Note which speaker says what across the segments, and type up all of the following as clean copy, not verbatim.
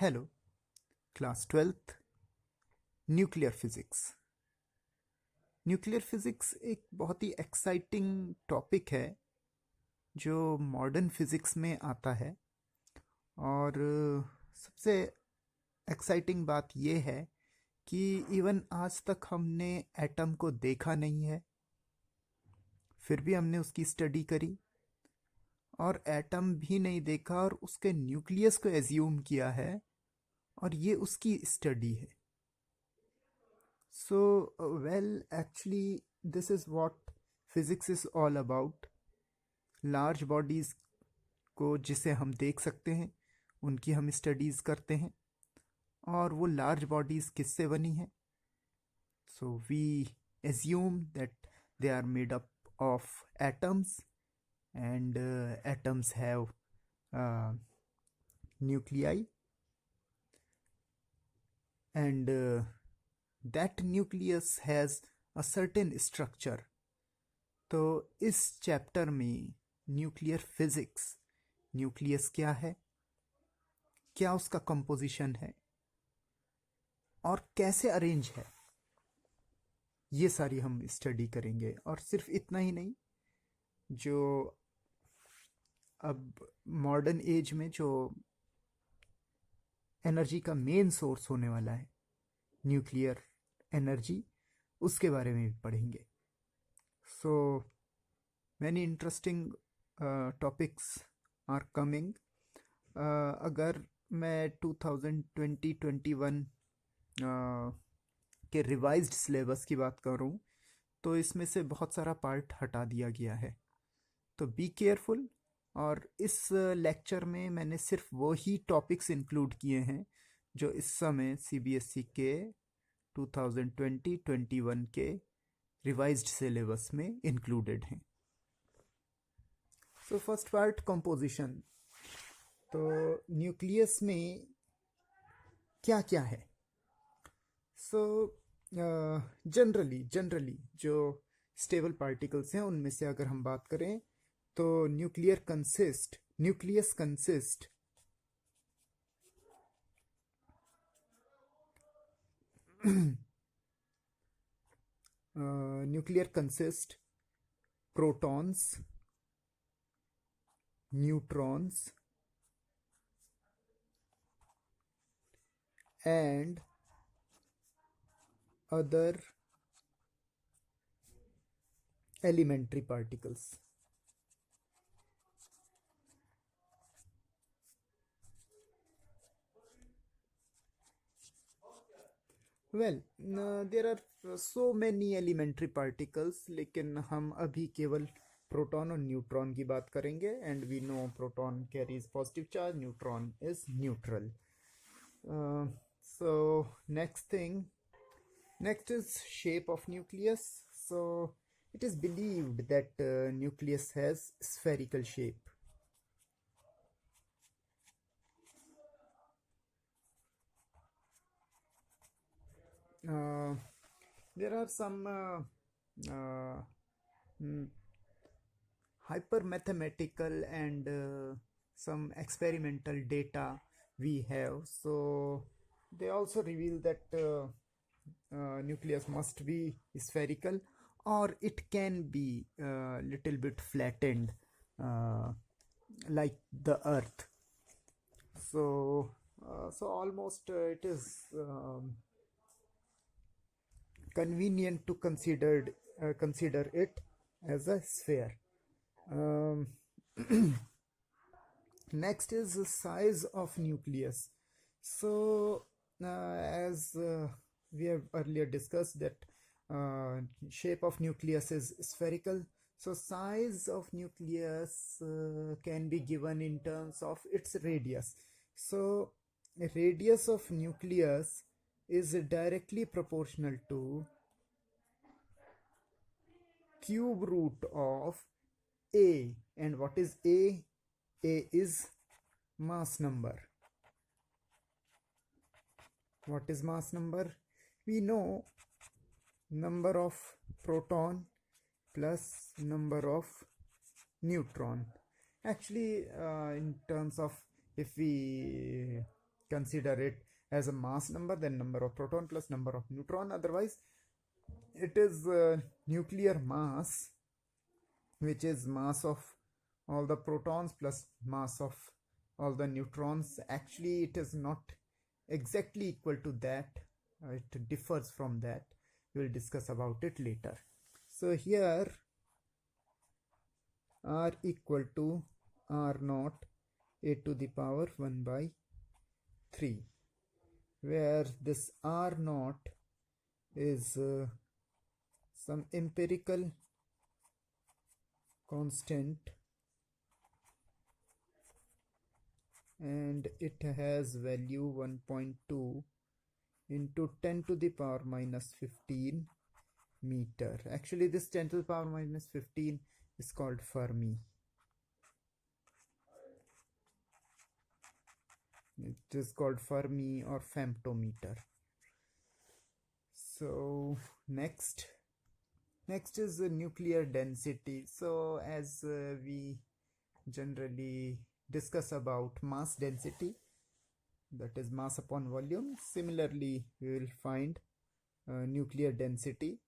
Speaker 1: Hello class twelfth nuclear physics. Nuclear physics एक बहुत ही exciting topic है जो मॉडर्न फिजिक्स में आता है। और सबसे एक्साइटिंग बात यह है कि इवन आज तक हमने एटम को देखा नहीं है, फिर भी हमने उसकी स्टडी करी। और एटम भी नहीं देखा और उसके न्यूक्लियस को एज्यूम किया है, और ये उसकी स्टडी है। So, actually, this is what physics is all about. Large bodies को जिसे हम देख सकते हैं उनकी हम स्टडीज़ करते हैं, और वो लार्ज बॉडीज़ किससे बनी हैं? So we assume that they are made up of atoms, and atoms have nuclei, and that nucleus has a certain structure. तो इस चैप्टर में न्यूक्लियर फिजिक्स, न्यूक्लियस क्या है, क्या उसका कंपोजिशन है और कैसे अरेंज है, ये सारी हम स्टडी करेंगे। और सिर्फ इतना ही नहीं, जो अब मॉडर्न एज में जो एनर्जी का मेन सोर्स होने वाला है, न्यूक्लियर एनर्जी, उसके बारे में भी पढ़ेंगे। So many interesting topics are coming. अगर मैं 2020-21 के रिवाइज्ड सिलेबस की बात करूं तो इसमें से बहुत सारा पार्ट हटा दिया गया है, तो बी केयरफुल। और इस लेक्चर में मैंने सिर्फ वो ही टॉपिक्स इंक्लूड किए हैं जो इस समय सीबीएसई के 2020-21 के रिवाइज्ड सिलेबस में इंक्लूडेड हैं। So first part composition. तो न्यूक्लियस में क्या क्या है? सो जनरली जो स्टेबल पार्टिकल्स हैं उनमें से अगर हम बात करें तो nucleus consist protons, neutrons and other elementary particles. There are so many elementary particles, लेकिन हम अभी केवल प्रोटॉन और न्यूट्रॉन की बात करेंगे। And we know proton carries positive charge, neutron is neutral. So next is shape of nucleus. So it is believed that nucleus has spherical shape. There are some hyper mathematical and some experimental data we have. So they also reveal that nucleus must be spherical, or it can be little bit flattened like the earth. So almost it is convenient to consider it as a sphere. Next is the size of nucleus. So as we have earlier discussed that shape of nucleus is spherical, so size of nucleus can be given in terms of its radius. So radius of nucleus is directly proportional to cube root of A. And what is A? A is mass number. What is mass number? We know number of proton plus number of neutron. Actually, in terms of, if we consider it as a mass number, then number of proton plus number of neutron. Otherwise it is nuclear mass, which is mass of all the protons plus mass of all the neutrons. Actually it is not exactly equal to that, it differs from that. We will discuss about it later. So here R equal to R naught a to the power 1 by 3, where this R naught is some empirical constant, and it has value 1.2 into 10 to the power minus 15 meter. Actually this 10 to the power minus 15 is called Fermi. It is called Fermi or femtometer. So next is the nuclear density. So as we generally discuss about mass density, that is mass upon volume, similarly we will find nuclear density.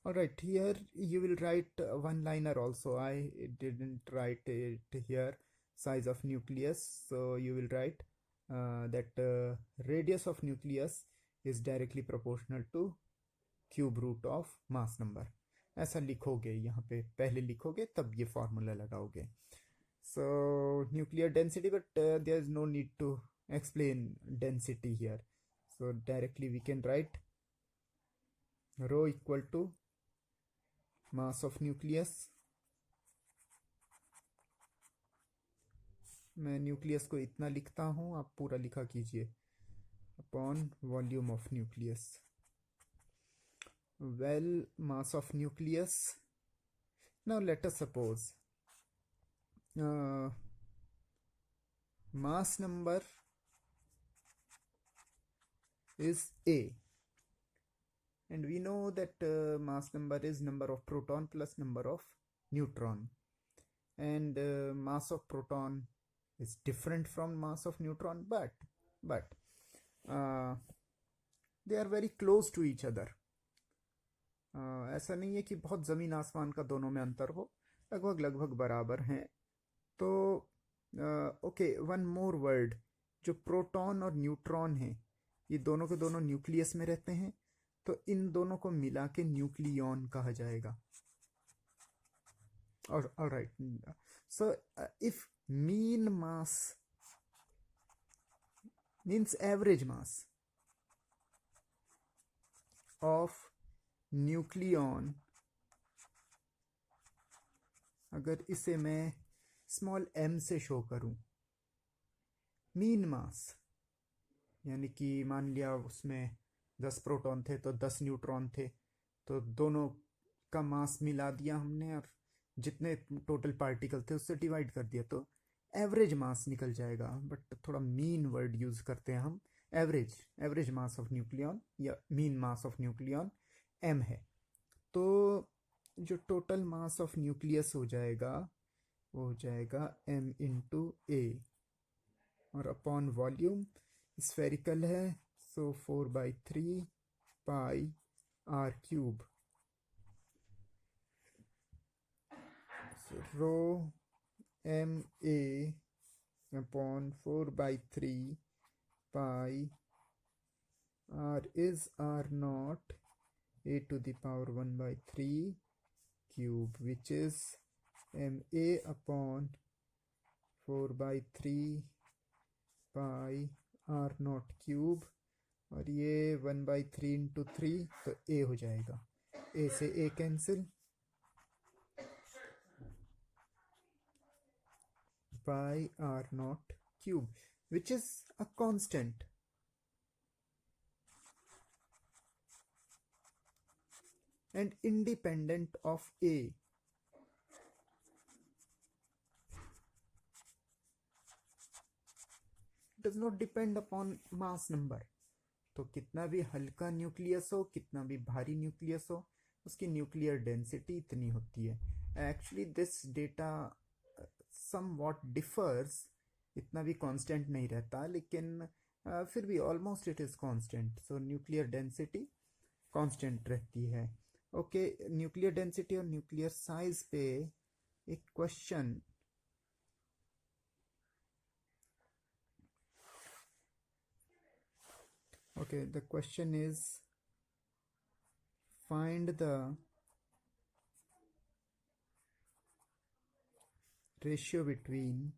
Speaker 1: Alright, here you will write one liner also. I didn't write it here, size of nucleus. So you will write that radius of nucleus is directly proportional to cube root of mass number. ऐसा लिखोगे, यहाँ पे पहले लिखोगे तब ये formula लगाओगे. So nuclear density, but there is no need to explain density here. So directly we can write rho equal to mass of nucleus. मैं न्यूक्लियस को इतना लिखता हूँ, आप पूरा लिखा कीजिए, upon volume of nucleus. Well, mass of nucleus. Now let us suppose mass number is A, and we know that mass number is number of proton plus number of neutron, and mass of proton is different from mass of neutron, but they are very close to each other. ऐसा नहीं है कि बहुत ज़मीन आसमान का दोनों में अंतर हो, लगभग बराबर हैं. तो ओके, वन मोर वर्ड, जो प्रोटॉन और न्यूट्रॉन हैं ये दोनों के दोनों न्यूक्लियस में रहते हैं, तो इन दोनों को मिला के न्यूक्लियॉन कहा जाएगा. और alright, so if mean mass means average mass of nucleon, अगर इसे मैं स्मॉल m से शो करूं, मीन मास यानी कि मान लिया उसमें 10 प्रोटॉन थे तो 10 न्यूट्रॉन थे, तो दोनों का मास मिला दिया हमने और जितने टोटल पार्टिकल थे उससे डिवाइड कर दिया, तो एवरेज मास निकल जाएगा. बट थोड़ा मीन वर्ड यूज करते हैं हम. एवरेज मास ऑफ न्यूक्लियॉन या mean mass of nucleon m है. तो जो टोटल मास ऑफ न्यूक्लियस हो जाएगा वो हो जाएगा m इंटू a, और अपॉन वॉल्यूम स्फेरिकल है, so 4/3 pi r cube. Rho m a upon 4/3 pi r is r naught a to the power 1/3 cube, which is ma upon 4/3 pi r naught cube, और ये 1/3 into 3, तो a हो जाएगा. a से a cancel, pi r naught cube, which is a constant. And independent of A. Does not depend upon mass number. तो कितना भी हल्का न्यूक्लियस हो, कितना भी भारी न्यूक्लियस हो, उसकी न्यूक्लियर डेंसिटी इतनी होती है. Actually this data somewhat differs इतना भी कांस्टेंट नहीं रहता, लेकिन फिर भी almost it is constant. So nuclear density constant रहती है। ओके, न्यूक्लियर डेंसिटी और न्यूक्लियर साइज पे एक question. Okay, the question is find the ratio between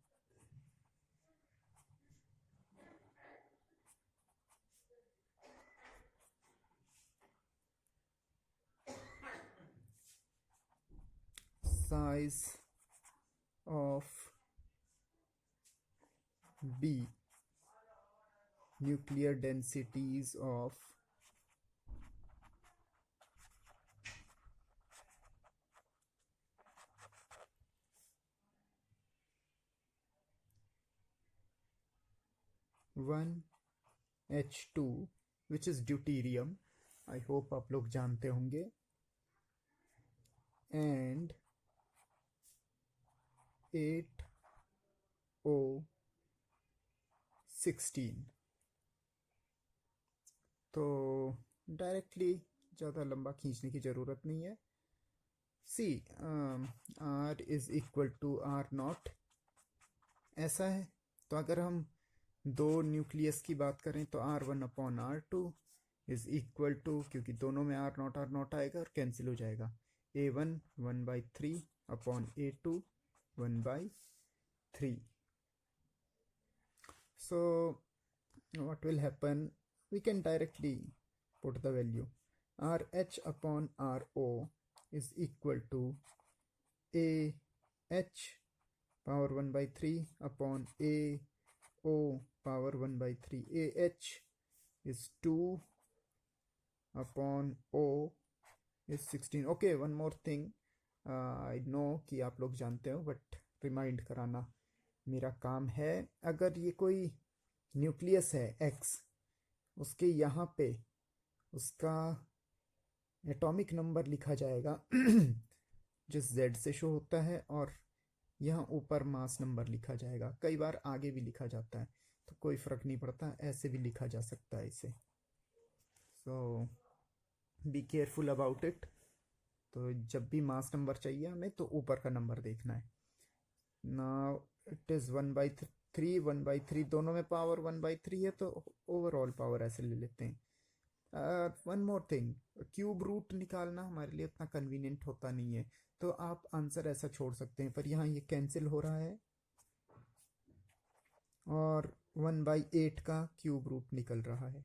Speaker 1: size of B, nuclear densities of one H2 which is deuterium, I hope आप लोग जानते होंगे, and 8O16। तो डायरेक्टली ज़्यादा लंबा खींचने की ज़रूरत नहीं है। See R is equal to R naught, ऐसा है। तो अगर हम दो न्यूक्लियस की बात करें तो R1/R2 इज इक्वल टू, क्योंकि दोनों में आर नॉट आएगा और कैंसिल हो जाएगा, A1 1/3/A2 1/3। so what will happen, we can directly put the value RH/RO is equal to AH power 1/3/AO power 1/3। AH is 2/O is 16। Okay, one more thing, I know कि आप लोग जानते हो, but remind कराना मेरा काम है। अगर ये कोई न्यूक्लियस है X, उसके यहाँ पे उसका एटॉमिक नंबर लिखा जाएगा जिस Z से शो होता है, और यहाँ ऊपर मास नंबर लिखा जाएगा। कई बार आगे भी लिखा जाता है, तो कोई फ़र्क नहीं पड़ता, ऐसे भी लिखा जा सकता है इसे। सो बी केयरफुल अबाउट इट। तो जब भी मास नंबर चाहिए हमें, तो ऊपर का नंबर देखना है। नाउ इट इज़ 1/3 1/3, दोनों में पावर 1/3 है, तो ओवरऑल पावर ऐसे ले लेते हैं। One more thing, cube root निकालना हमारे लिए इतना कन्वीनियंट होता नहीं है, तो आप आंसर ऐसा छोड़ सकते हैं, पर यहाँ ये कैंसिल हो रहा है और 1/8 का क्यूब रूट निकल रहा है।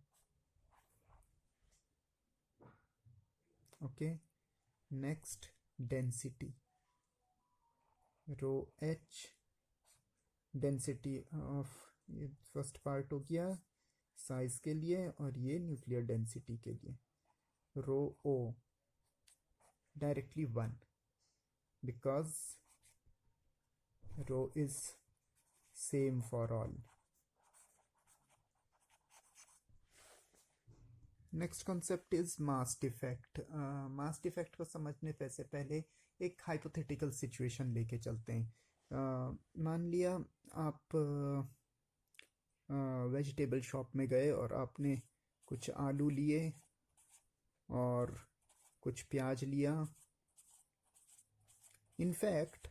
Speaker 1: Okay, next density, rho H density of, ये फर्स्ट पार्ट हो गया साइज के लिए, और ये न्यूक्लियर डेंसिटी के लिए। Rho O directly 1 because rho is same for all. Next concept is mass defect. Mass defect को समझने से पहले एक हाइपोथेटिकल सिचुएशन लेके चलते हैं। मान लिया आप वेजिटेबल शॉप में गए और आपने कुछ आलू लिए और कुछ प्याज लिया। इनफैक्ट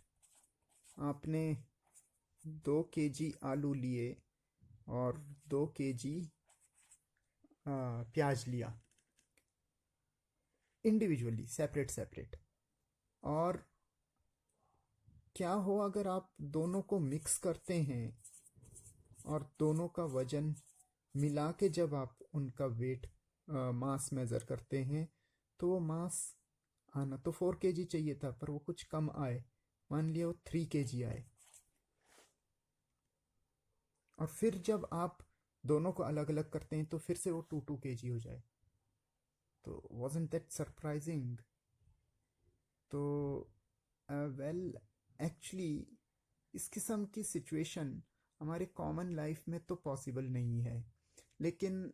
Speaker 1: आपने 2 kg आलू लिए और 2 kg प्याज लिया, इंडिविजुअली, सेपरेट सेपरेट। और क्या हो अगर आप दोनों को मिक्स करते हैं और दोनों का वजन मिला के जब आप उनका वेट मास मेज़र करते हैं, तो वो मास आना तो 4 kg चाहिए था, पर वो कुछ कम आए, मान लिया वो 3 kg आए। और फिर जब आप दोनों को अलग अलग करते हैं तो फिर से वो 2 kg हो जाए। तो wasn't that surprising? तो वेल एक्चुअली इस किस्म की सिचुएशन हमारे कॉमन लाइफ में तो पॉसिबल नहीं है, लेकिन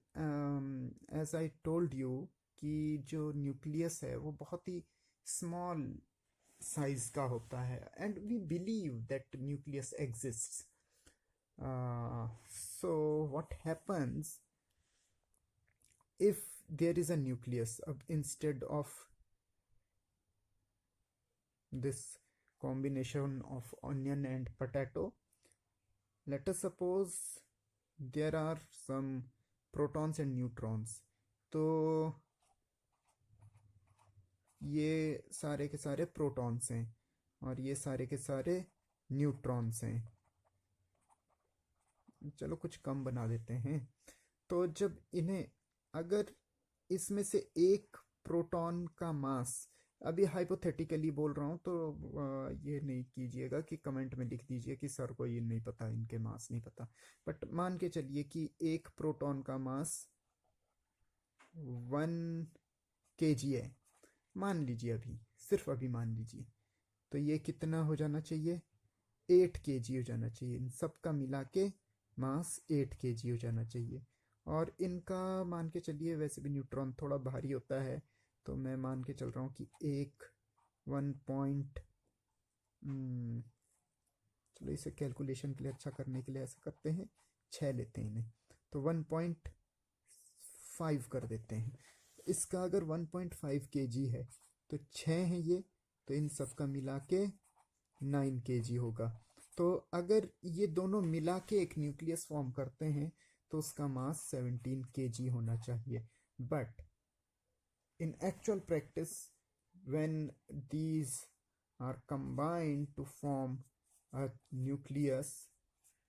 Speaker 1: एज आई टोल्ड यू कि जो न्यूक्लियस है वो बहुत ही स्मॉल साइज का होता है, and we believe that nucleus exists. So what happens if there is a nucleus instead of this combination of onion and potato? Let us suppose there are some protons and neutrons. तो ये सारे के सारे protons हैं और ये सारे के सारे न्यूट्रॉन्स हैं. चलो कुछ कम बना देते हैं. तो जब इन्हें, अगर इसमें से एक प्रोटॉन का मास, अभी हाइपोथेटिकली बोल रहा हूँ, तो ये नहीं कीजिएगा कि कमेंट में लिख दीजिए कि सर को ये नहीं पता, इनके मास नहीं पता. बट मान के चलिए कि एक प्रोटॉन का मास 1 kg है. मान लीजिए, अभी सिर्फ अभी मान लीजिए. तो ये कितना हो जाना चाहिए? 8 kg हो जाना चाहिए. इन सब का मिला के मास 8 kg हो जाना चाहिए. और इनका मान के चलिए, वैसे भी न्यूट्रॉन थोड़ा भारी होता है, तो मैं मान के चल रहा हूँ कि एक 1 पॉइंट, चलो इसे कैलकुलेशन के लिए अच्छा करने के लिए ऐसा करते हैं, 6 लेते हैं इन्हें, तो 1.5 कर देते हैं. इसका अगर 1.5 kg है तो 6 है ये, तो इन सब का मिला के 9 kg होगा. तो अगर ये दोनों मिला के एक न्यूक्लियस फॉर्म करते हैं तो उसका मास 17 kg होना चाहिए. But in actual practice, when these are combined to form a nucleus,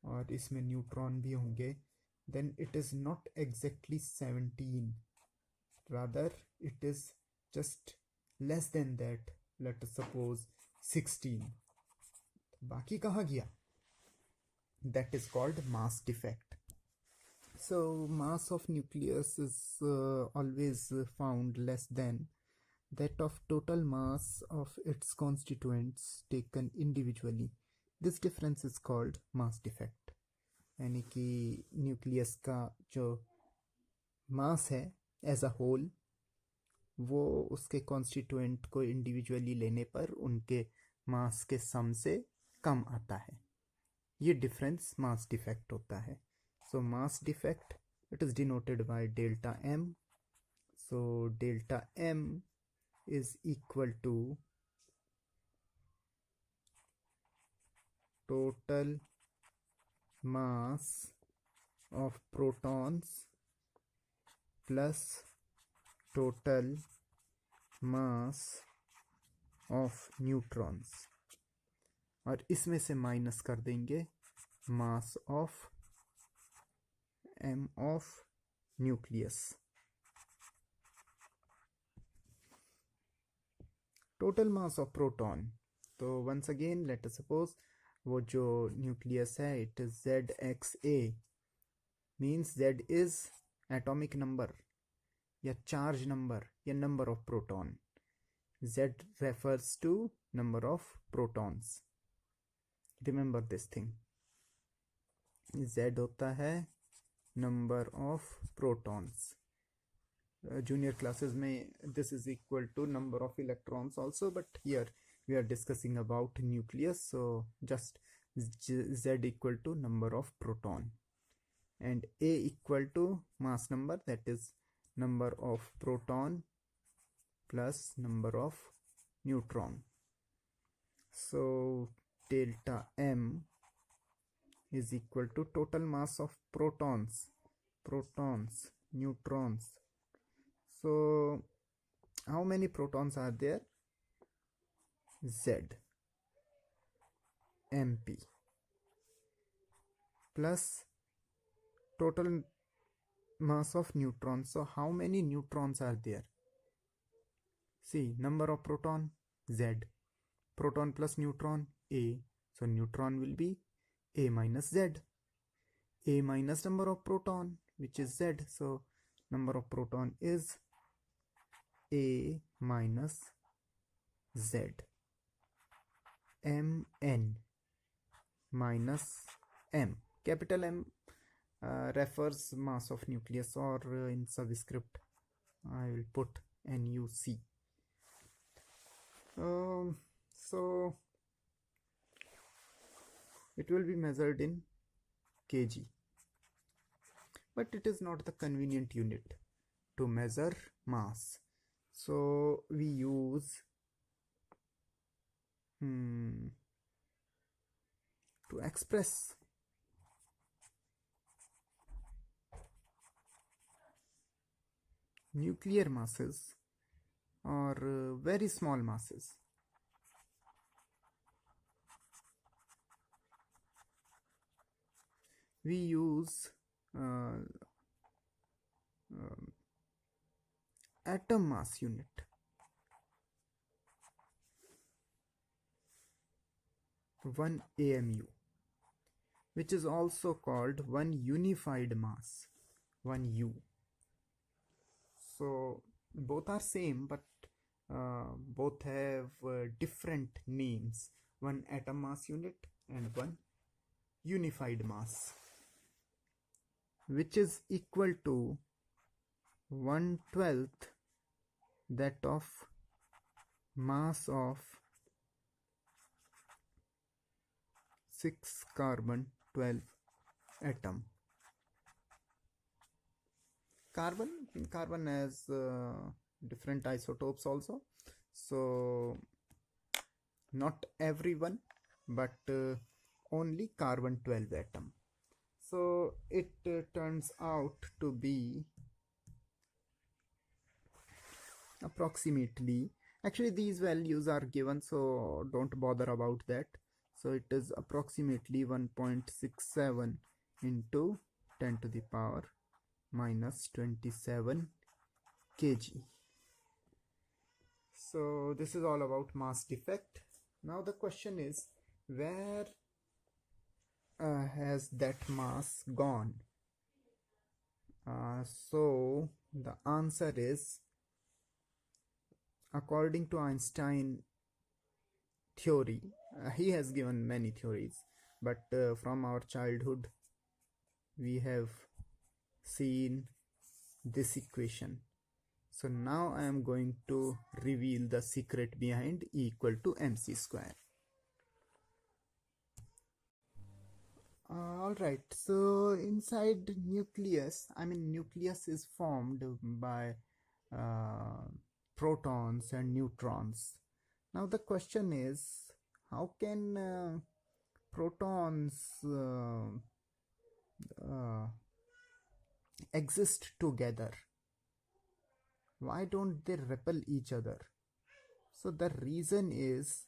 Speaker 1: और इसमें न्यूट्रॉन भी होंगे, then it is not exactly 17, rather it is just less than that. Let us suppose 16. बाकी कहाँ गया? That is called mass defect. So mass of nucleus is always found less than that of total mass of its constituents taken individually. This difference is called mass defect. यानी कि nucleus का जो मास है as a whole, वो उसके constituent को individually लेने पर उनके मास के सम से कम आता है. ये डिफरेंस मास डिफेक्ट होता है. So mass defect, it is denoted by delta M. So delta M is equal to total mass of protons plus total mass of neutrons, और इसमें से माइनस कर देंगे mass of M of nucleus. Total mass of proton. तो once again let us suppose वो जो nucleus है, it is ZXA, means Z is atomic number या charge number या number of proton. Z refers to number of protons. Remember this thing. Z होता है number of protons. Junior classes में this is equal to number of electrons also, but here we are discussing about nucleus, so just Z equal to number of proton and A equal to mass number, that is number of proton plus number of neutron. So delta M is equal to total mass of protons, neutrons. So how many protons are there? Z MP plus total mass of neutrons. So how many neutrons are there? See, number of proton Z, proton plus neutron A, so neutron will be A minus Z. A minus number of proton, which is Z, so number of proton is A minus Z. Mn minus M. Capital M refers mass of nucleus, or in subscript I will put NuC. So it will be measured in kg. But it is not the convenient unit to measure mass. So we use to express nuclear masses or very small masses, we use atom mass unit. 1 AMU, which is also called 1 unified mass, 1 U. So both are same, but both have different names. 1 atom mass unit and 1 unified mass, which is equal to 1/12 that of mass of 6 carbon 12 atom. Carbon has different isotopes also, so not everyone, but only carbon 12 atom. So it turns out to be approximately, actually these values are given, so don't bother about that. So it is approximately 1.67 into 10 to the power minus 27 kg. So this is all about mass defect. Now the question is, where has that mass gone? So the answer is, according to Einstein theory, he has given many theories, but from our childhood we have seen this equation. So now I am going to reveal the secret behind E equal to mc square. Alright, so inside nucleus, nucleus is formed by protons and neutrons. Now the question is, how can protons exist together? Why don't they repel each other? So the reason is,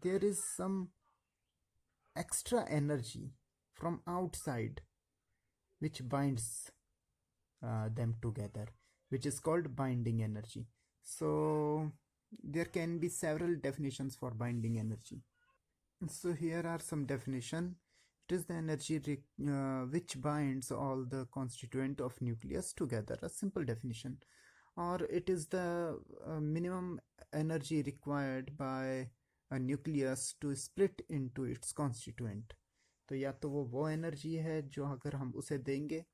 Speaker 1: there is some extra energy from outside which binds them together, which is called binding energy. So there can be several definitions for binding energy. So here are some definition. It is the energy which binds all the constituent of nucleus together, a simple definition. Or it is the minimum energy required by a nucleus to split into its constituent. तो या तो वो energy है जो अगर हम उसे देंगे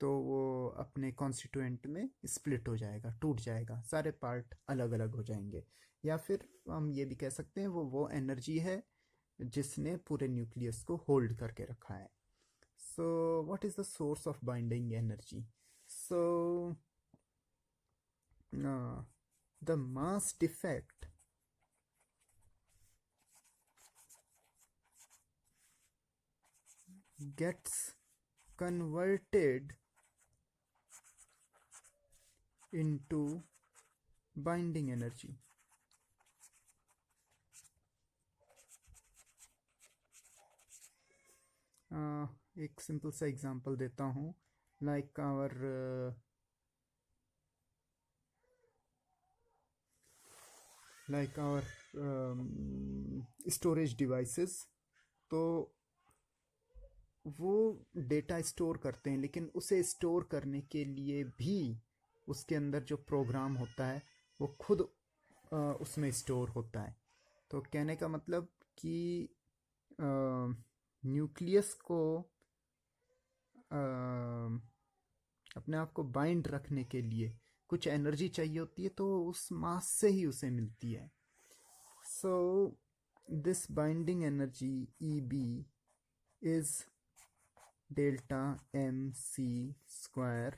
Speaker 1: तो वो अपने कॉन्स्टिट्यूएंट में स्प्लिट हो जाएगा, टूट जाएगा, सारे पार्ट अलग अलग हो जाएंगे. या फिर हम ये भी कह सकते हैं वो एनर्जी है जिसने पूरे न्यूक्लियस को होल्ड करके रखा है. So what is the source of binding energy? So the mass defect gets converted into binding energy. एक सिंपल सा एग्जांपल देता हूँ, like our storage devices. तो वो डेटा स्टोर करते हैं, लेकिन उसे स्टोर करने के लिए भी उसके अंदर जो प्रोग्राम होता है वो खुद उसमें स्टोर होता है. तो कहने का मतलब कि न्यूक्लियस को अपने आप को बाइंड रखने के लिए कुछ एनर्जी चाहिए होती है, तो उस मास से ही उसे मिलती है. So this binding energy EB is delta mc square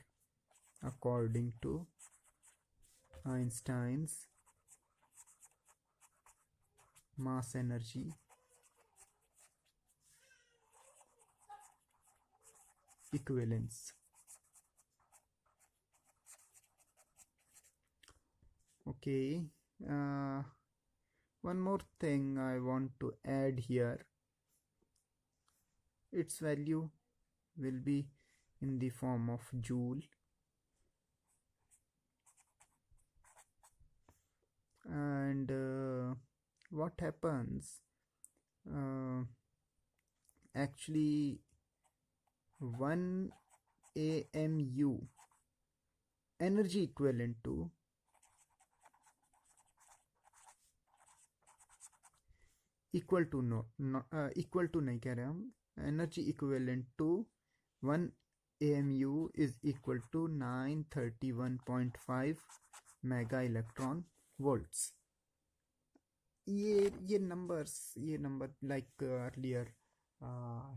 Speaker 1: according to Einstein's mass energy equivalence. Okay, one more thing I want to add here. Its value will be in the form of joule, and what happens, actually 1 AMU energy equivalent to equal to equal to नहीं कह रहे हम, energy equivalent to 1 AMU is equal to 931.5 mega electron volts. ये number like earlier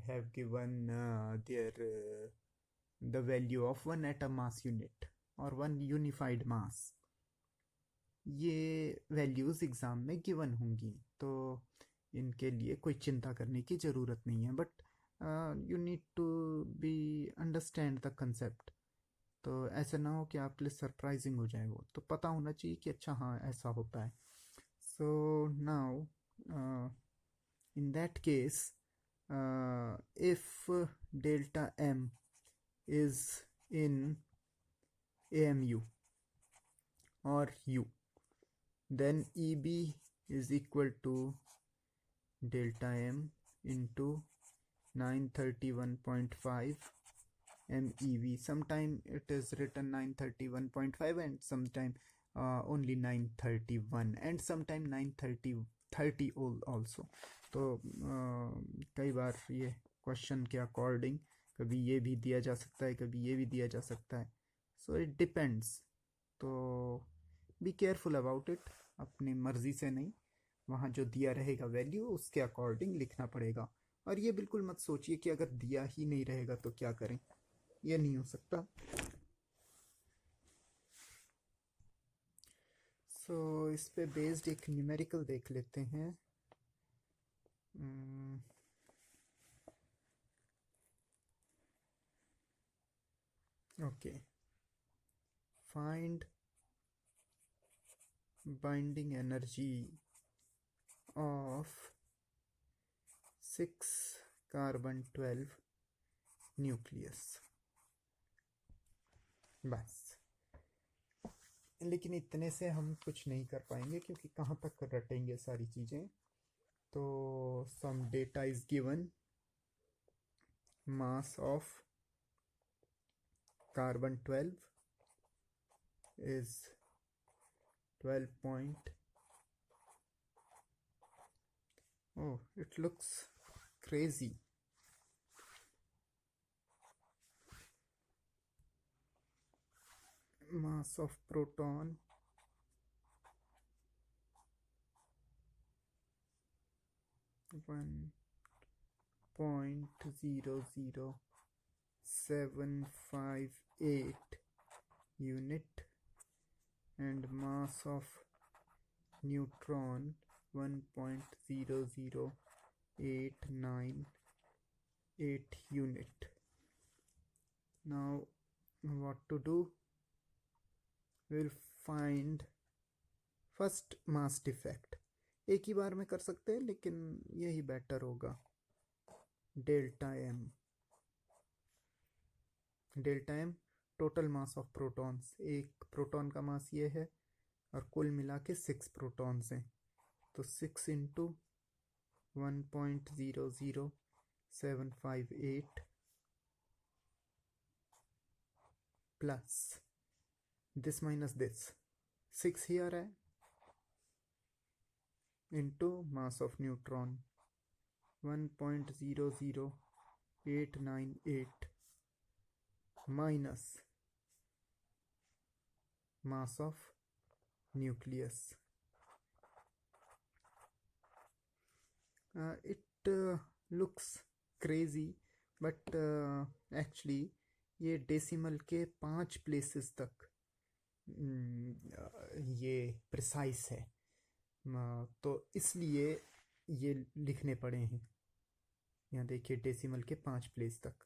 Speaker 1: have given their the value of 1 atom mass unit or 1 unified mass. ये values exam में given होंगी, तो इनके लिए कोई चिंता करने की ज़रूरत नहीं है, but you need to be understand the concept. तो ऐसा ना हो कि आपके लिए सरप्राइजिंग हो जाए, वो तो पता होना चाहिए कि अच्छा हाँ ऐसा होता है. So now in that case, if delta m is in AMU or U, then EB is equal to delta m into 931.5 MeV. Sometime it is written 931.5 and sometime only 931 and sometime 930 also. तो कई बार ये question के according कभी ये भी दिया जा सकता है, कभी ये भी दिया जा सकता है. So it depends. तो बी केयरफुल अबाउट इट. अपनी मर्जी से नहीं, वहाँ जो दिया रहेगा वैल्यू उसके अकॉर्डिंग लिखना पड़ेगा. और ये बिल्कुल मत सोचिए कि अगर दिया ही नहीं रहेगा तो क्या करें, ये नहीं हो सकता. सो इस पे बेस्ड एक न्यूमेरिकल देख लेते हैं. Okay, find binding energy of 6 carbon 12 nucleus. बस. लेकिन इतने से हम कुछ नहीं कर पाएंगे क्योंकि कहाँ तक रटेंगे सारी चीज़ें. तो some data is given. Mass of carbon 12 is 12 point. Oh, it looks crazy. Mass of proton 1.00758 unit and mass of neutron 1.00898 unit. Now what to do? We'll find first mass defect. एक ही बार में कर सकते हैं लेकिन यही better होगा. Delta M. Delta M total mass of protons. एक proton का मास ये है और कुल मिला के 6 प्रोटॉन्स हैं. तो 6 into 1.00758 plus this minus this 6 here है into mass of neutron 1.00898 minus mass of nucleus. It looks crazy, but actually ये डेसिमल के 5 प्लेसेस तक ये प्रिसाइज है। तो इसलिए ये लिखने पड़े हैं। यहाँ देखिए डेसिमल के 5 प्लेस तक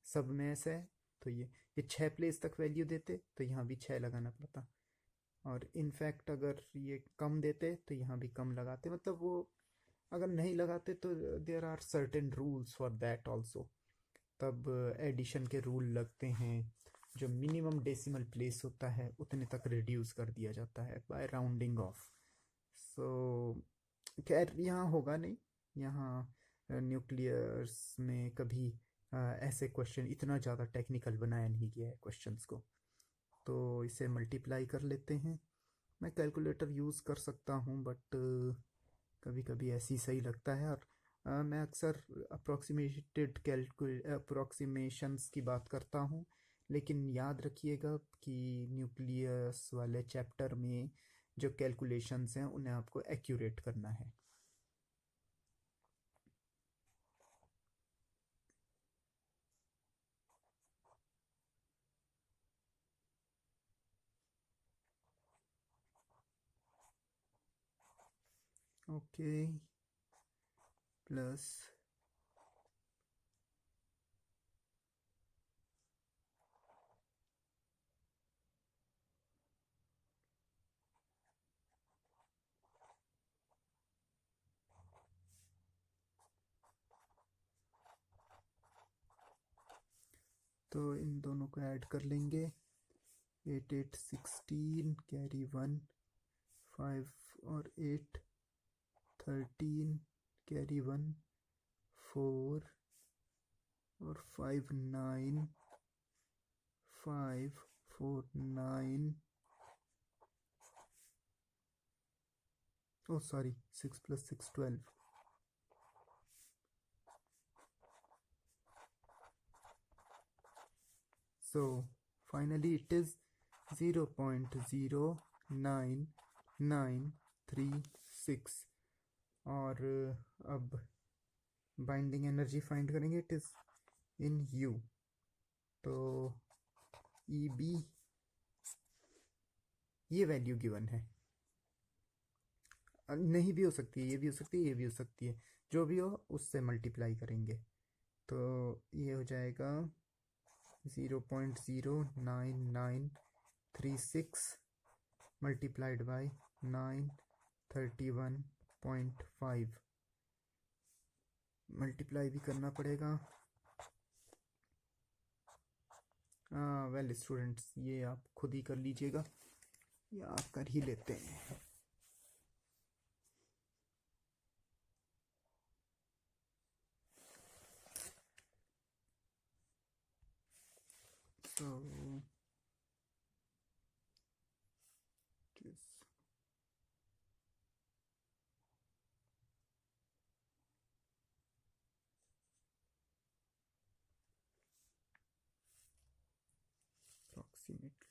Speaker 1: सब में ऐसा है, तो ये 6 प्लेस तक वैल्यू देते तो यहाँ भी 6 लगाना पड़ता, और इनफैक्ट अगर ये कम देते तो यहाँ भी कम लगाते। मतलब वो अगर नहीं लगाते तो there are certain rules for that also. तब एडिशन के रूल लगते हैं, जो मिनिमम डेसिमल प्लेस होता है उतने तक रिड्यूस कर दिया जाता है बाय राउंडिंग ऑफ। सो खैर यहाँ होगा नहीं, यहाँ न्यूक्लियर्स में कभी ऐसे क्वेश्चन इतना ज़्यादा टेक्निकल बनाया नहीं गया है क्वेश्चंस को। तो इसे मल्टीप्लाई कर लेते हैं। मैं कैलकुलेटर यूज़ कर सकता हूँ, बट कभी कभी ऐसे ही सही लगता है। और मैं अक्सर अप्रोक्सीमेशंस की बात करता हूँ, लेकिन याद रखिएगा कि न्यूक्लियस वाले चैप्टर में जो कैलकुलेशंस हैं उन्हें आपको एक्यूरेट करना है। ओके, प्लस तो इन दोनों को ऐड कर लेंगे। 8 8 16 कैरी 1, 5 और 8 13 कैरी 1, 4 और 5 9, 5 4 9, oh sorry, 6 plus 6 12। So finally it is 0.09936। और अब बाइंडिंग एनर्जी फाइंड करेंगे, इट इज इन U। तो EB ये वैल्यू गिवन है, नहीं भी हो सकती है, ये भी हो सकती है, ये भी हो सकती है, जो भी हो उससे मल्टीप्लाई करेंगे। तो ये हो जाएगा 0.09936 मल्टीप्लाइड बाई 931.5। मल्टीप्लाई भी करना पड़ेगा। वेल स्टूडेंट्स, ये आप खुद ही कर लीजिएगा, या आप कर ही लेते हैं। So this approximate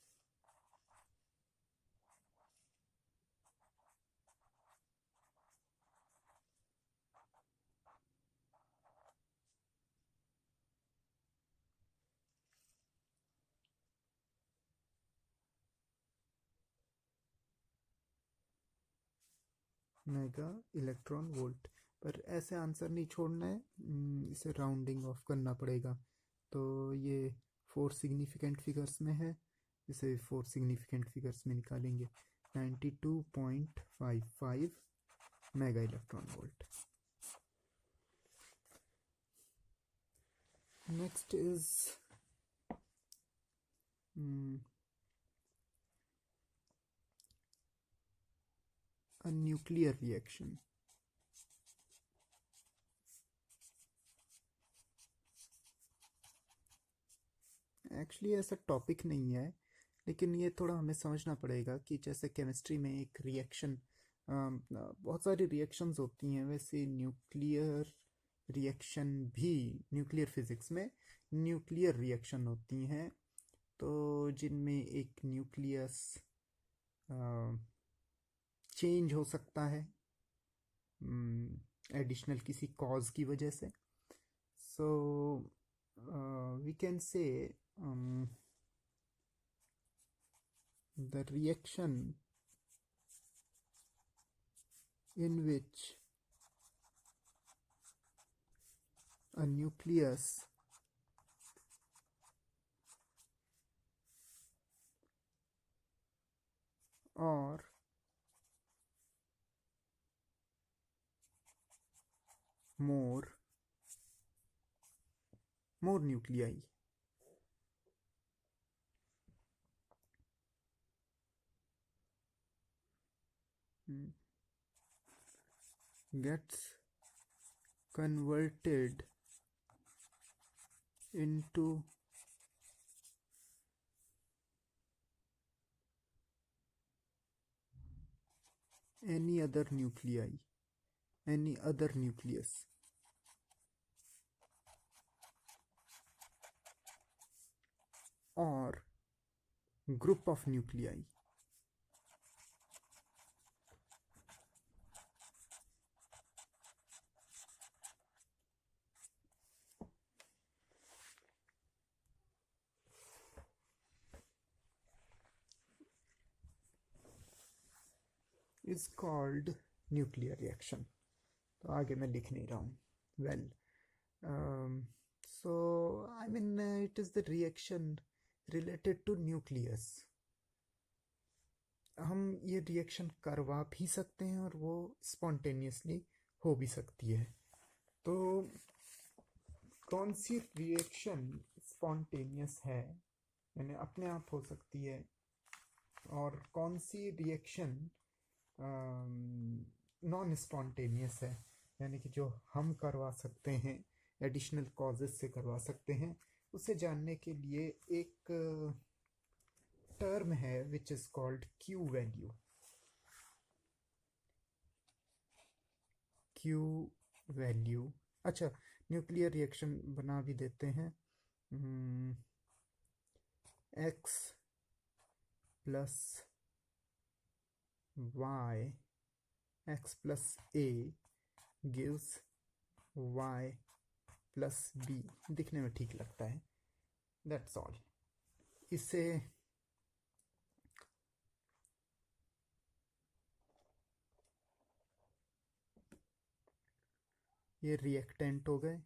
Speaker 1: mega electron volt. पर ऐसे आंसर नहीं छोड़ना है, इसे राउंडिंग ऑफ करना पड़ेगा। तो ये 4 सिग्निफिकेंट फिगर्स में है, इसे 4 सिग्निफिकेंट फिगर्स में निकालेंगे। 92.55 mega electron volt. Next is a nuclear reaction। Actually ऐसा टॉपिक नहीं है, लेकिन ये थोड़ा हमें समझना पड़ेगा कि जैसे केमिस्ट्री में एक रिएक्शन, बहुत सारी रिएक्शंस होती हैं, वैसे न्यूक्लियर रिएक्शन भी, न्यूक्लियर फिजिक्स में न्यूक्लियर रिएक्शन होती हैं, तो जिनमें एक न्यूक्लियस चेंज हो सकता है एडिशनल किसी कॉज की वजह से। सो we can say the reaction in which a nucleus or more nuclei gets converted into any other nuclei, any other nucleus, or group of nuclei is called nuclear reaction. तो आगे मैं लिख नहीं रहा हूँ. Well, so I mean it is the reaction related to nucleus. हम ये reaction करवा भी सकते हैं और वो स्पॉन्टेनियसली हो भी सकती है. तो कौन सी रिएक्शन स्पॉन्टेनियस है, यानी अपने आप हो सकती है, और कौन सी रिएक्शन नॉन स्पॉन्टेनियस है, यानी कि जो हम करवा सकते हैं, एडिशनल कॉजेस से करवा सकते हैं, उसे जानने के लिए एक टर्म है which is called Q value. Q value. अच्छा, न्यूक्लियर रिएक्शन बना भी देते हैं. X plus y, x plus a gives y plus b. दिखने में ठीक लगता है. That's all. इसे ये रिएक्टेंट हो गए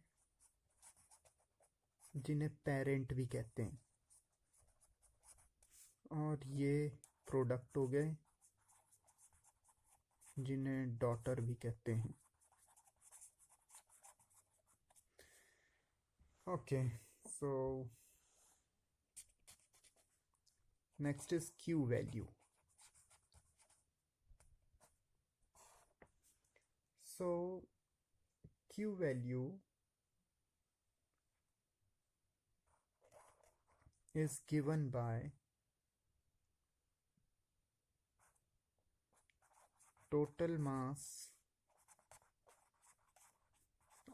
Speaker 1: जिन्हें पेरेंट भी कहते हैं, और ये प्रोडक्ट हो गए जिन्हें डॉटर भी कहते हैं. Okay, so next is Q value. So Q value is given by total mass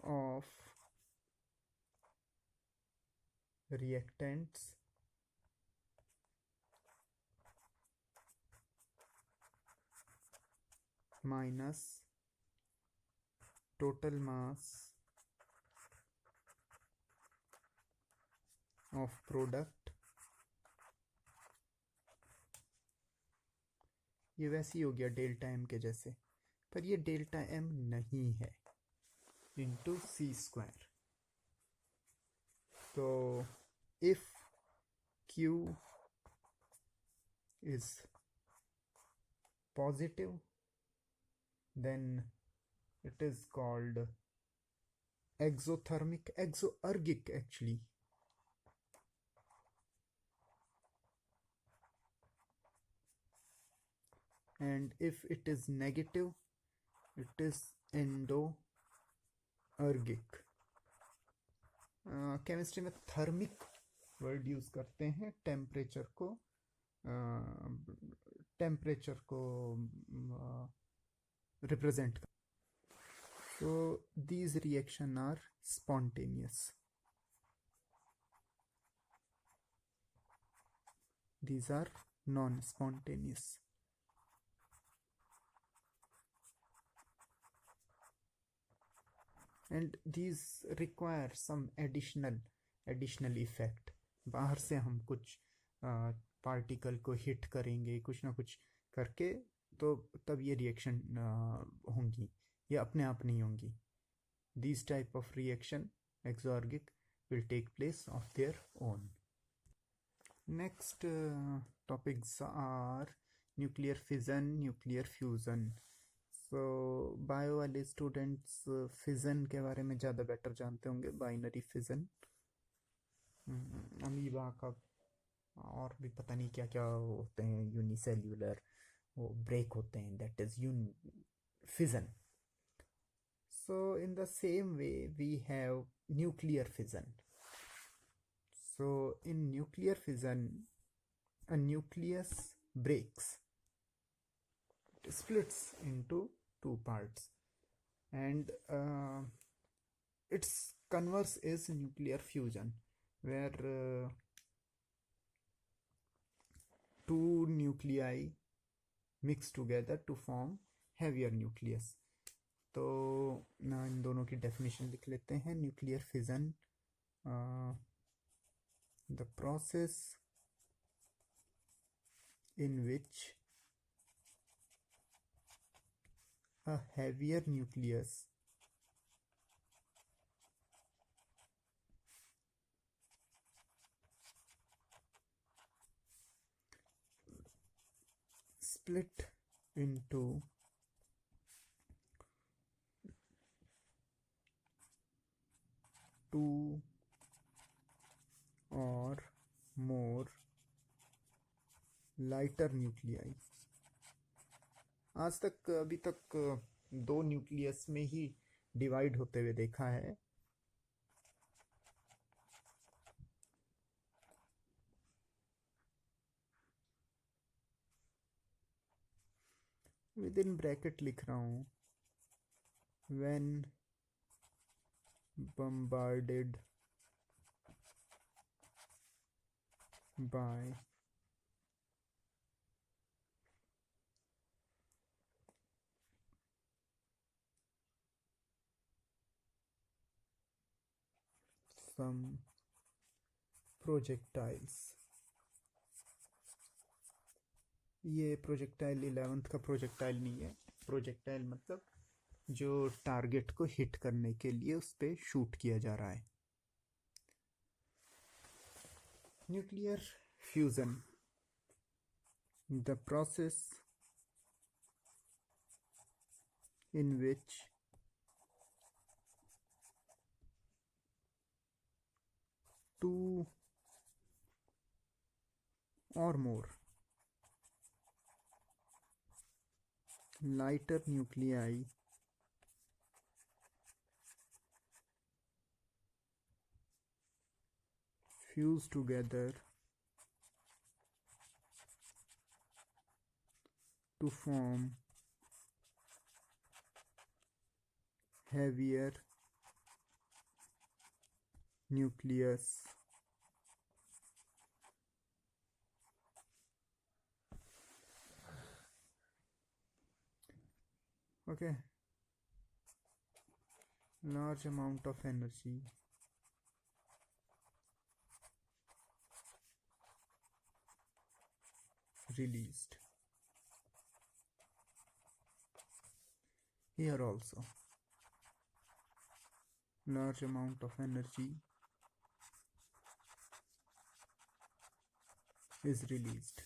Speaker 1: of reactants minus total mass of product. ये वैसे ही हो गया डेल्टा एम के जैसे, पर ये डेल्टा एम नहीं है, इंटू सी स्क्वायर. तो if Q is positive then it is called exothermic, actually. And if it is negative, it is endoergic. Chemistry में थर्मिक वर्ड यूज करते हैं टेम्परेचर को represent. So these reactions are spontaneous. These are non-spontaneous. And these require some additional additional effect, बाहर से हम कुछ particle को hit करेंगे कुछ ना कुछ करके, तो तब ये रिएक्शन होंगी, ये अपने आप नहीं होंगी. These type of reaction exorgic will take place of their own. Next topics are nuclear fission, nuclear fusion. So bio वाले students fission के बारे में ज़्यादा better जानते होंगे. Binary fission, अमीबा का और भी पता नहीं क्या क्या होते हैं, यूनिसेल्यूलर वो ब्रेक होते हैं, that is fission. So in the same way we have nuclear fission. So in nuclear fission, a nucleus breaks, it splits into two parts, and its converse is nuclear fusion, where two nuclei mix together to form heavier nucleus. तो ना इन दोनों की definition लिख लेते हैं. Nuclear fission, the process in which a heavier nucleus split into two or more lighter nuclei. आज तक अभी तक दो न्यूक्लियस में ही डिवाइड होते हुए देखा है. विद इन ब्रैकेट लिख रहा हूं, when bombarded by some projectiles. ये प्रोजेक्टाइल 11th का प्रोजेक्टाइल नहीं है. प्रोजेक्टाइल मतलब जो टारगेट को हिट करने के लिए उस पर शूट किया जा रहा है. Nuclear fusion, the process in which two or more lighter nuclei fuse together to form heavier nucleus. Okay, large amount of energy released. Here also large amount of energy is released.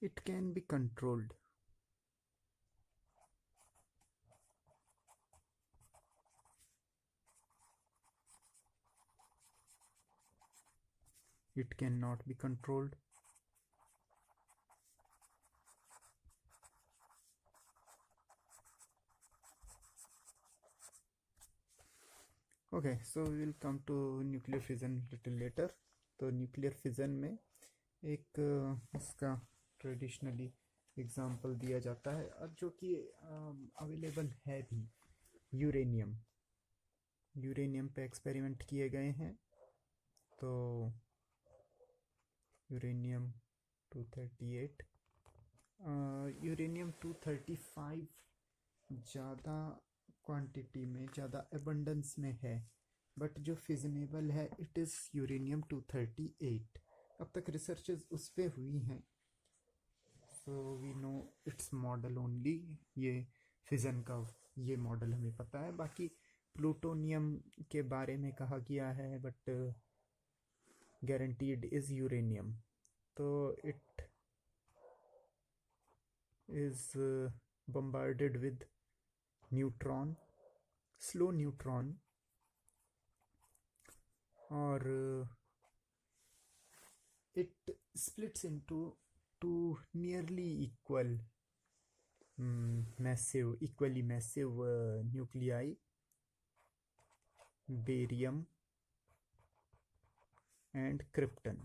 Speaker 1: It can be controlled. It cannot be controlled. Okay, so we will come to nuclear fission little later. तो nuclear fission में एक इसका traditionally example दिया जाता है, और जो कि अवेलेबल है भी, यूरेनियम. यूरेनियम पे एक्सपेरिमेंट किए गए हैं. तो यूरेनियम 238 यूरेनियम 235 ज़्यादा क्वांटिटी में, ज़्यादा एबंडेंस में है, बट जो फिजनेबल है इट इज़ यूरेनियम 238। अब तक रिसर्चेस उस पे हुई हैं, so we know its model only. ये फिजन का ये मॉडल हमें पता है, बाकी प्लूटोनियम के बारे में कहा गया है, but guaranteed is uranium. So it is bombarded with neutron, slow neutron, or it splits into two nearly equal equally massive nuclei, barium and krypton.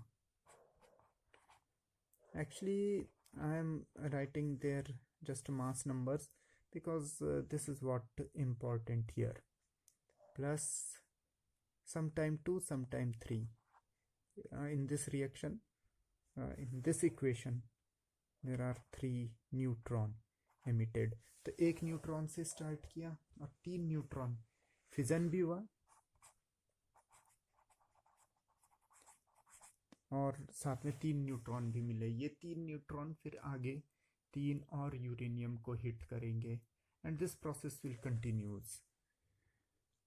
Speaker 1: Actually, I am writing there just mass numbers because this is what important here. Plus sometime 2, sometime 3. In this reaction, in this equation, there are 3 neutron emitted. तो एक neutron से start किया और 3 neutron fission भी हुआ और साथ में 3 न्यूट्रॉन भी मिले। ये 3 न्यूट्रॉन फिर आगे 3 और यूरेनियम को हिट करेंगे and this process will continues.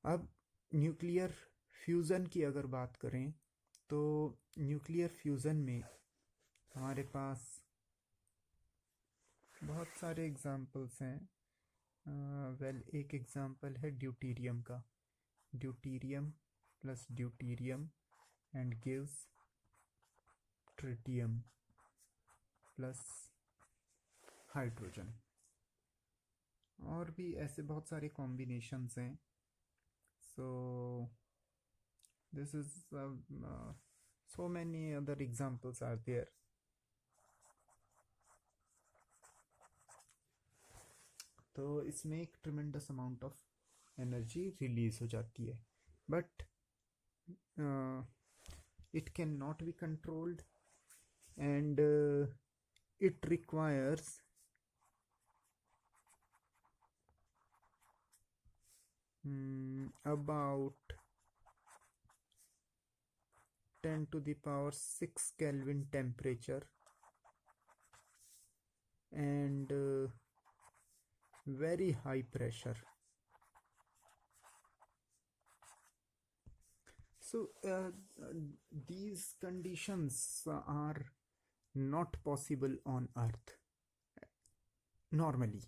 Speaker 1: अब न्यूक्लियर फ्यूज़न की अगर बात करें तो न्यूक्लियर फ्यूज़न में हमारे पास बहुत सारे एग्जाम्पल्स हैं। एक एग्जाम्पल है ड्यूटीरियम का, deuterium plus deuterium and gives tritium plus hydrogen. और भी ऐसे बहुत सारे कॉम्बिनेशंस हैं। सो this is so many other examples are there. तो इसमें एक tremendous amount of energy release हो जाती है, but it can not be controlled and it requires about 10 to the power 6 Kelvin temperature and very high pressure. So these conditions are not possible on Earth normally.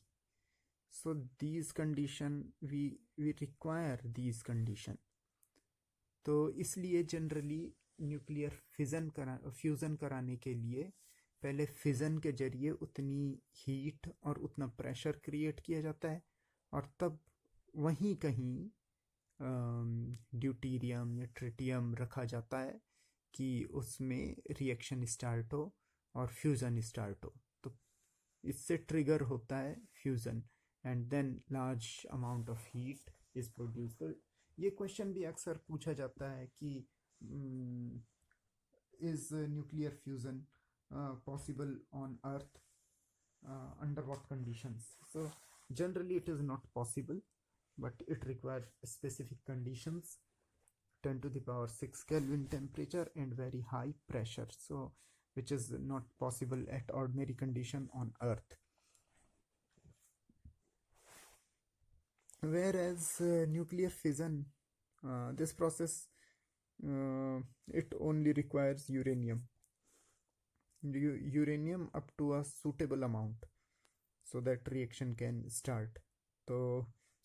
Speaker 1: So these condition we require these condition. तो इसलिए generally nuclear fusion कराने के लिए पहले fission के जरिए उतनी heat और उतना प्रेशर क्रिएट किया जाता है और तब वहीं कहीं ड्यूटीरियम या ट्रिटियम रखा जाता है कि उसमें रिएक्शन स्टार्ट हो और फ्यूज़न स्टार्ट हो। तो इससे ट्रिगर होता है fusion and then large amount of heat is produce. तो ये क्वेश्चन भी अक्सर पूछा जाता है कि is nuclear fusion possible on Earth under what conditions? So generally it is not possible, but it requires specific conditions, 10 to the power 6 Kelvin temperature and very high pressure, so which is not possible at ordinary condition on Earth. Whereas nuclear fission, this process it only requires uranium up to a suitable amount so that reaction can start. तो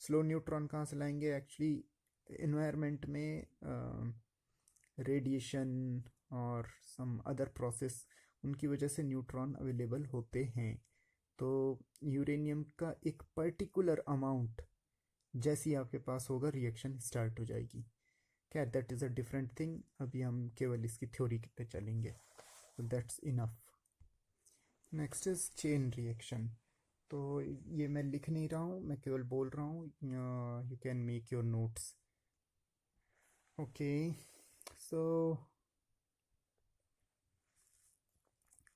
Speaker 1: slow neutron कहाँ से लाएंगे? Actually environment में radiation और some other process उनकी वजह से neutron available होते हैं। तो यूरेनियम का एक पर्टिकुलर अमाउंट जैसी आपके पास होगा रिएक्शन स्टार्ट हो जाएगी। क्या that is a different thing, अभी हम केवल इसकी थ्योरी पे चलेंगे। So that's enough. Next is chain reaction. तो ये मैं लिख नहीं रहा हूँ, मैं केवल बोल रहा हूँ, you can make your notes. Okay, so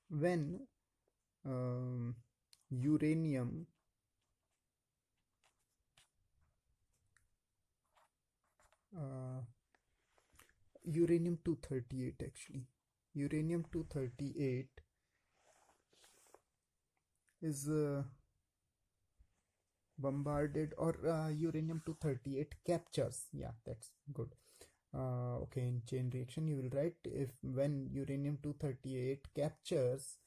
Speaker 1: when uranium uranium 238 actually. Uranium 238 is bombarded, or uranium 238 captures. Yeah, that's good. Okay, in chain reaction you will write, if when uranium 238 captures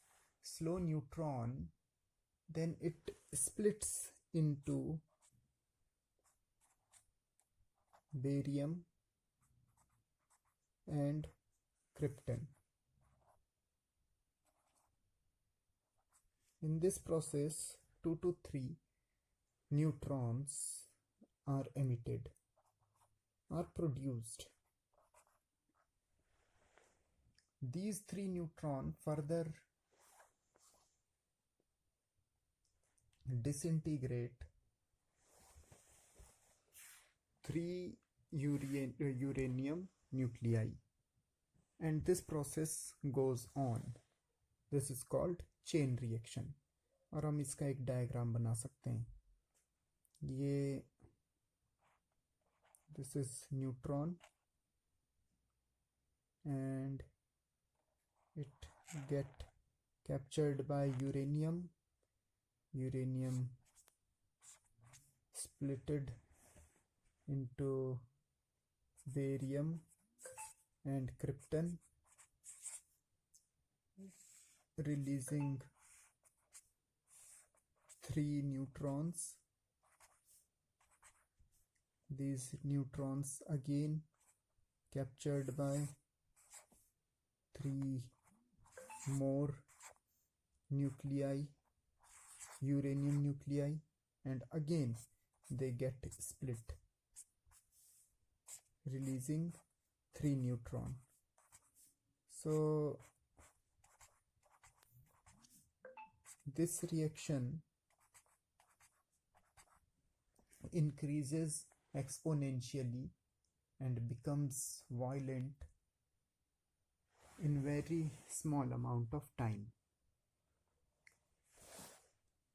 Speaker 1: slow neutron, then it splits into barium and krypton. In this process, 2 to 3 neutrons are emitted, are produced. These 3 neutrons further disintegrate 3 uranium nuclei, and this process goes on. This is called chain reaction. और हम इसका एक diagram बना सकते हैं. ये this is neutron and it get captured by uranium splitted into barium and krypton, releasing 3 neutrons. These neutrons again captured by 3 more nuclei, uranium nuclei, and again they get split, releasing 3 neutron. So this reaction increases exponentially and becomes violent in very small amount of time.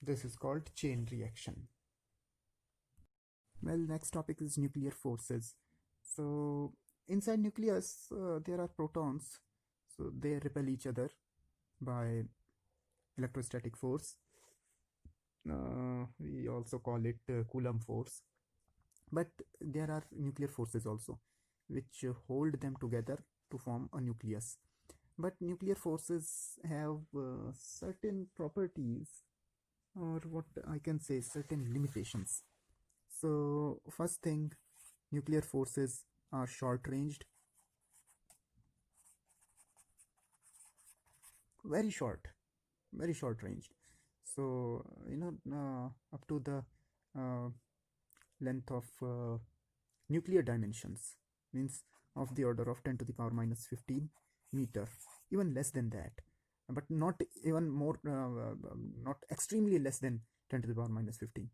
Speaker 1: This is called chain reaction. Well, next topic is nuclear forces. So inside nucleus there are protons, so they repel each other by electrostatic force. We also call it Coulomb force. But there are nuclear forces also which hold them together to form a nucleus. But nuclear forces have certain properties, or what I can say, certain limitations. So first thing, nuclear forces are short-ranged, very short-ranged. So up to the length of nuclear dimensions, means of the order of 10 to the power minus 15 meter, even less than that, but not even more, not extremely less than 10 to the power minus 15.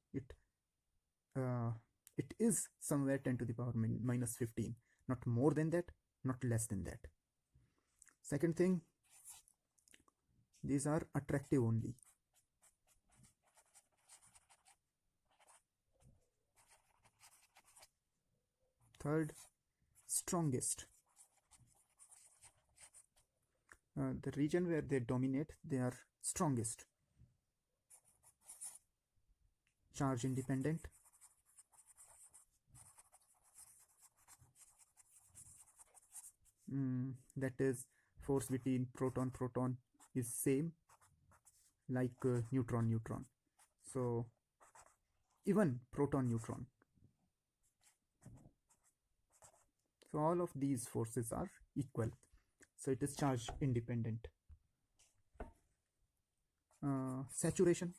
Speaker 1: It is somewhere 10 to the power minus 15, not more than that, not less than that. Second thing, these are attractive only. Third, strongest. The region where they dominate, they are strongest. Charge independent. That is, force between proton is same like neutron. So even proton neutron. So all of these forces are equal. So it is charge independent. Saturation.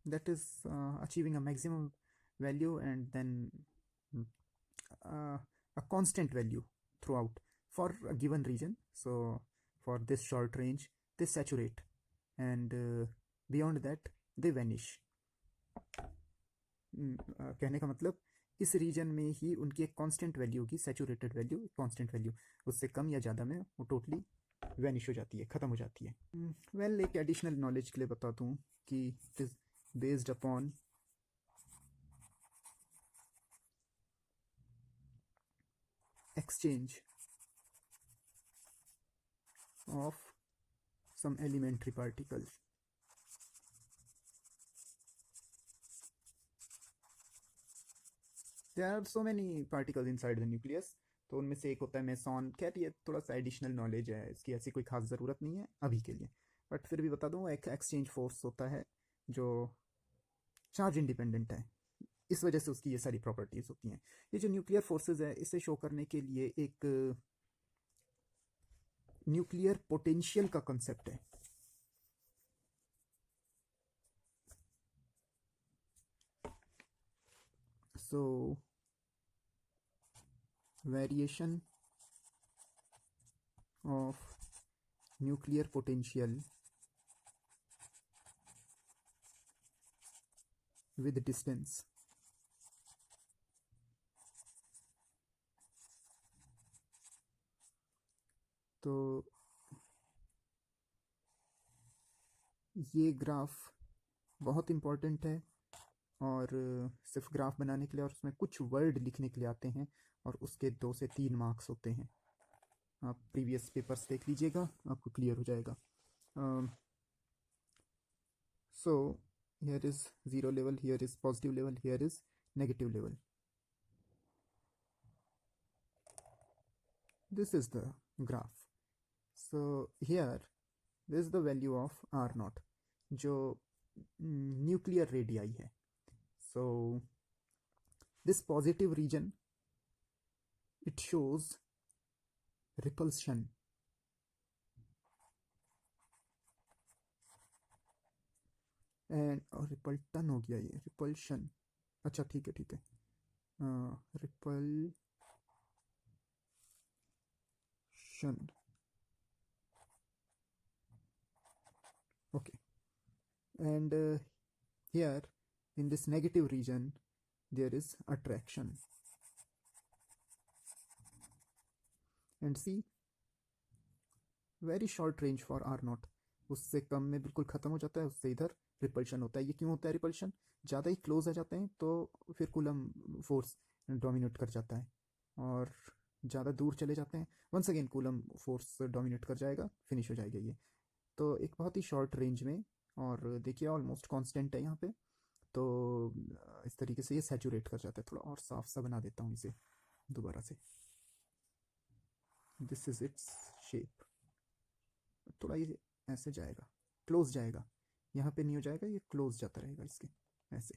Speaker 1: That is achieving a maximum value and then a constant value throughout for a given region. So for this short range they saturate, and beyond that they vanish. कहने का मतलब इस reason में ही उनकी एक constant value होगी, saturated value, constant value, उससे कम या ज़्यादा में वो टोटली वैनिश हो जाती है, ख़त्म हो जाती है। वेल, एक एडिशनल नॉलेज के लिए बता दूँ कि it is based upon exchange of some elementary particles. There are so many particles inside the nucleus. तो उनमें से एक होता है मेसॉन। खैर ये थोड़ा सा एडिशनल नॉलेज है, इसकी ऐसी कोई खास ज़रूरत नहीं है अभी के लिए, बट फिर भी बता दूँ, एक एक्सचेंज फोर्स होता है जो चार्ज इंडिपेंडेंट है, इस वजह से उसकी ये सारी प्रॉपर्टीज़ होती हैं। ये जो न्यूक्लियर फोर्सेस है, इसे शो करने के लिए एक न्यूक्लियर पोटेंशियल का कंसेप्ट है। So variation of nuclear potential with distance तो ये ग्राफ बहुत इम्पोर्टेंट है, और सिर्फ ग्राफ बनाने के लिए और उसमें कुछ वर्ड लिखने के लिए आते हैं, और उसके 2 से 3 मार्क्स होते हैं। आप प्रीवियस पेपर्स देख लीजिएगा, आपको क्लियर हो जाएगा। So here is zero level, here is positive level, here is negative level. This is the graph. So here this is the value of R naught, जो न्यूक्लियर रेडियाई है। So this positive region, it shows repulsion, and और रिपल्टन हो गया, ये repulsion. अच्छा ठीक है ठीक है, repulsion, okay. And here in this negative region there is attraction, and see very short range for R naught, उससे कम में बिल्कुल ख़त्म हो जाता है, उससे इधर रिपल्शन होता है। ये क्यों होता है रिपल्शन? ज़्यादा ही क्लोज आ जाते हैं तो फिर कूलम फोर्स डोमिनेट कर जाता है, और ज़्यादा दूर चले जाते हैं, once again Coulomb force dominate कर जाएगा, फिनिश हो जाएगा ये। तो एक बहुत ही शॉर्ट रेंज में, और देखिए ऑलमोस्ट कांस्टेंट है यहाँ पे, तो इस तरीके से ये सैचुरेट कर जाता है। थोड़ा और साफ सा बना देता हूँ इसे दोबारा से। This is its shape. थोड़ा ये ऐसे जाएगा, क्लोज जाएगा, यहाँ पे नहीं हो जाएगा, ये क्लोज जाता रहेगा इसके ऐसे।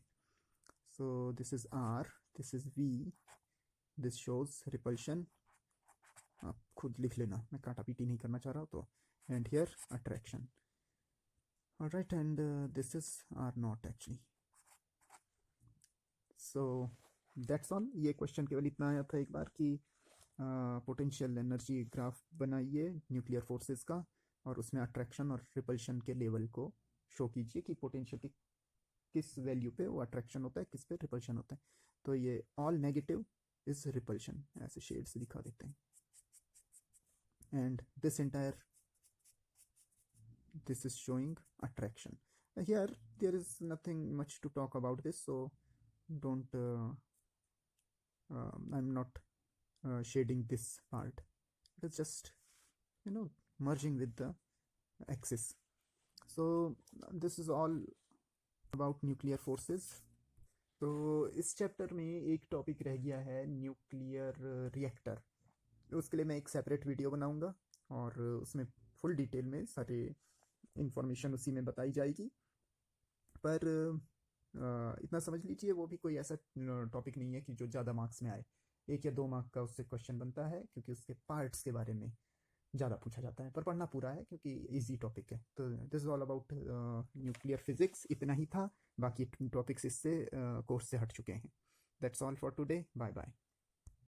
Speaker 1: So this is R, this is V, this shows repulsion, आप खुद लिख लेना, मैं काटा पीटी नहीं करना चाह रहा हूँ तो। And here attraction, alright, and this is R naught actually. So that's all. ये क्वेश्चन केवल इतना आया था एक बार कि पोटेंशियल एनर्जी ग्राफ बनाइए न्यूक्लियर फोर्सेस का, और उसमें अट्रैक्शन और रिपल्शन के लेवल को शो कीजिए कि पोटेंशियल की किस वैल्यू पे वो अट्रैक्शन होता है, किस पे रिपल्शन होता है। तो ये ऑल नेगेटिव इज रिपल्शन, ऐसे शेड से दिखा देते हैं। And this entire, this is showing attraction. Here there is nothing much to talk about this, so don't I'm not shading this part. It is just, merging with the axis. So this is all about nuclear forces. तो इस chapter में एक topic रह गया है, nuclear reactor. उसके लिए मैं एक सेपरेट वीडियो बनाऊंगा, और उसमें फुल डिटेल में सारे इंफॉर्मेशन उसी में बताई जाएगी। पर इतना समझ लीजिए, वो भी कोई ऐसा टॉपिक नहीं है कि जो ज़्यादा मार्क्स में आए। 1 या 2 मार्क का उससे क्वेश्चन बनता है, क्योंकि उसके पार्ट्स के बारे में ज़्यादा पूछा जाता है, पर पढ़ना पूरा है क्योंकि इजी टॉपिक है। तो this is all about nuclear physics, इतना ही था। बाकी टॉपिक्स इससे कोर्स से हट चुके हैं। That's all for today, bye bye.